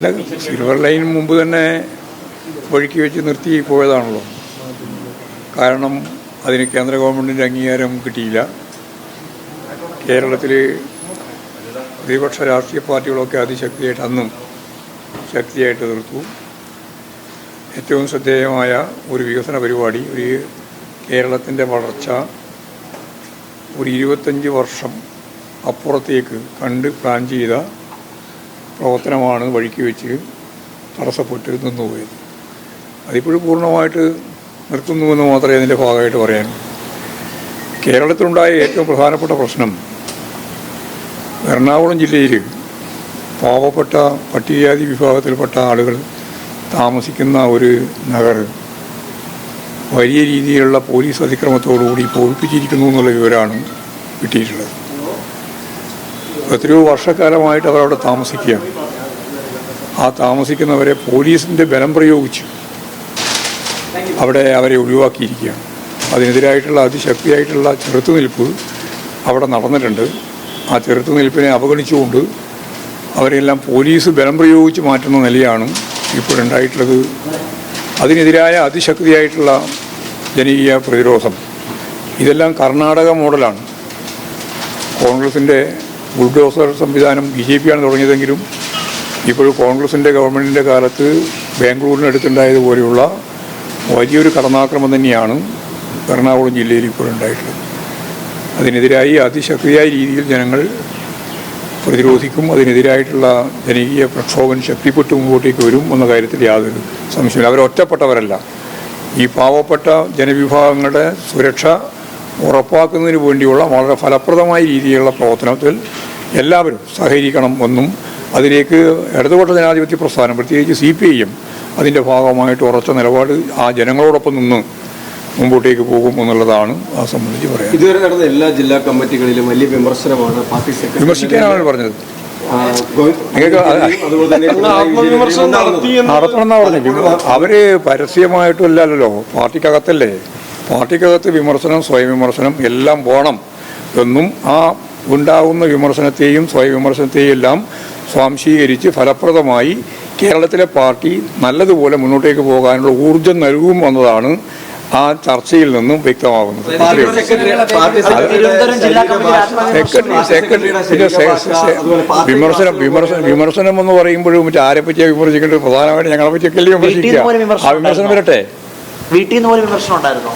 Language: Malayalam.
സിൽവർ ലൈൻ മുമ്പ് തന്നെ വഴിക്ക് വെച്ച് നിർത്തി പോയതാണല്ലോ. കാരണം അതിന് കേന്ദ്ര ഗവൺമെൻറ്റിൻ്റെ അംഗീകാരം കിട്ടിയില്ല. കേരളത്തിൽ പ്രതിപക്ഷ രാഷ്ട്രീയ പാർട്ടികളൊക്കെ അതിശക്തിയായിട്ട് അന്നും ശക്തിയായിട്ട് എതിർത്തു. ഏറ്റവും ശ്രദ്ധേയമായ ഒരു വികസന പരിപാടി, ഒരു കേരളത്തിൻ്റെ വളർച്ച ഒരു 25 വർഷം അപ്പുറത്തേക്ക് കണ്ട് പ്ലാൻ ചെയ്ത പ്രവർത്തനമാണ് വഴിക്ക് വെച്ച് തടസ്സപ്പെട്ട് നിന്നുപോയത്. അതിപ്പോഴും പൂർണ്ണമായിട്ട് നിർത്തുന്നുവെന്ന് മാത്രമേ അതിൻ്റെ ഭാഗമായിട്ട് പറയാൻ. കേരളത്തിലുണ്ടായ ഏറ്റവും പ്രധാനപ്പെട്ട പ്രശ്നം എറണാകുളം ജില്ലയിൽ പാവപ്പെട്ട പട്ടികജാതി വിഭാഗത്തിൽപ്പെട്ട ആളുകൾ താമസിക്കുന്ന ഒരു നഗർ വലിയ രീതിയിലുള്ള പോലീസ് അതിക്രമത്തോടുകൂടി പൊളിപ്പിച്ചിരിക്കുന്നു എന്നുള്ള വിവരമാണ് കിട്ടിയിട്ടുള്ളത്. എത്രയോ വർഷക്കാലമായിട്ട് അവരവിടെ താമസിക്കുകയാണ്. ആ താമസിക്കുന്നവരെ പോലീസിൻ്റെ ബലം പ്രയോഗിച്ച് അവിടെ അവരെ ഒഴിവാക്കിയിരിക്കുകയാണ്. അതിനെതിരായിട്ടുള്ള അതിശക്തിയായിട്ടുള്ള ചെറുത്തുനിൽപ്പ് അവിടെ നടന്നിട്ടുണ്ട്. ആ ചെറുത്തുനിൽപ്പിനെ അവഗണിച്ചുകൊണ്ട് അവരെല്ലാം പോലീസ് ബലം പ്രയോഗിച്ച് മാറ്റുന്ന നിലയാണ് ഇപ്പോഴുണ്ടായിട്ടുള്ളത്. അതിനെതിരായ അതിശക്തിയായിട്ടുള്ള ജനകീയ പ്രതിരോധം, ഇതെല്ലാം കർണാടക മോഡലാണ്. കോൺഗ്രസിൻ്റെ ബുൾഡോസർ സംവിധാനം BJP ആണ് തുടങ്ങിയതെങ്കിലും ഇപ്പോൾ കോൺഗ്രസിൻ്റെ ഗവൺമെൻറ്റിൻ്റെ കാലത്ത് ബാംഗ്ലൂരിനടുത്തുണ്ടായതുപോലെയുള്ള വലിയൊരു കടന്നാക്രമം തന്നെയാണ് എറണാകുളം ജില്ലയിൽ ഇപ്പോഴുണ്ടായിട്ടുള്ളത്. അതിനെതിരായി അതിശക്തിയായ രീതിയിൽ ജനങ്ങൾ പ്രതിരോധിക്കും. അതിനെതിരായിട്ടുള്ള ജനകീയ പ്രക്ഷോഭം ശക്തിപ്പെട്ട് മുമ്പോട്ടേക്ക് വരും എന്ന കാര്യത്തിൽ യാതൊരു സംശയമില്ല. അവരൊറ്റപ്പെട്ടവരല്ല. ഈ പാവപ്പെട്ട ജനവിഭാഗങ്ങളുടെ സുരക്ഷ ഉറപ്പാക്കുന്നതിന് വേണ്ടിയുള്ള വളരെ ഫലപ്രദമായ രീതിയിലുള്ള പ്രവർത്തനത്തിൽ എല്ലാവരും സഹകരിക്കണം എന്നും അതിലേക്ക് ഇടതുപക്ഷ ജനാധിപത്യ പ്രസ്ഥാനം, പ്രത്യേകിച്ച് CPIM അതിൻ്റെ ഭാഗമായിട്ട് ഉറച്ച നിലപാട് ആ ജനങ്ങളോടൊപ്പം നിന്ന് മുമ്പോട്ടേക്ക് പോകും എന്നുള്ളതാണ് ആ സംബന്ധിച്ച് പറയാം. ഇതുവരെ നടന്ന എല്ലാ ജില്ലാ കമ്മിറ്റികളിലും വലിയ വിമർശനമാണ് പാർട്ടി സെക്രട്ടറി വിമർശിക്കാനാണ് പറഞ്ഞത്. നടത്തണമെന്നാ പറഞ്ഞു. അവര് പരസ്യമായിട്ടല്ലല്ലോ, പാർട്ടിക്കകത്തല്ലേ. പാർട്ടിക്കകത്ത് വിമർശനം, സ്വയം വിമർശനം എല്ലാം വേണം എന്നും ആ ഉണ്ടാകുന്ന വിമർശനത്തെയും സ്വയം വിമർശനത്തെയും എല്ലാം സ്വാംശീകരിച്ച് ഫലപ്രദമായി കേരളത്തിലെ പാർട്ടി നല്ലതുപോലെ മുന്നോട്ടേക്ക് പോകാനുള്ള ഊർജം നൽകും എന്നതാണ് ആ ചർച്ചയിൽ നിന്നും വ്യക്തമാകുന്നത്. വിമർശനം എന്ന് പറയുമ്പോഴും മറ്റേ ആരെ പറ്റിയാ വിമർശിക്കേണ്ടത്? പ്രധാനമായിട്ട് ഞങ്ങളെ പറ്റിയൊക്കെ വിമർശിക്കുക. ആ വിമർശനം വരട്ടെ. വീട്ടിൽ നിന്ന് പോലും വിമർശനം ഉണ്ടായിരുന്നോ?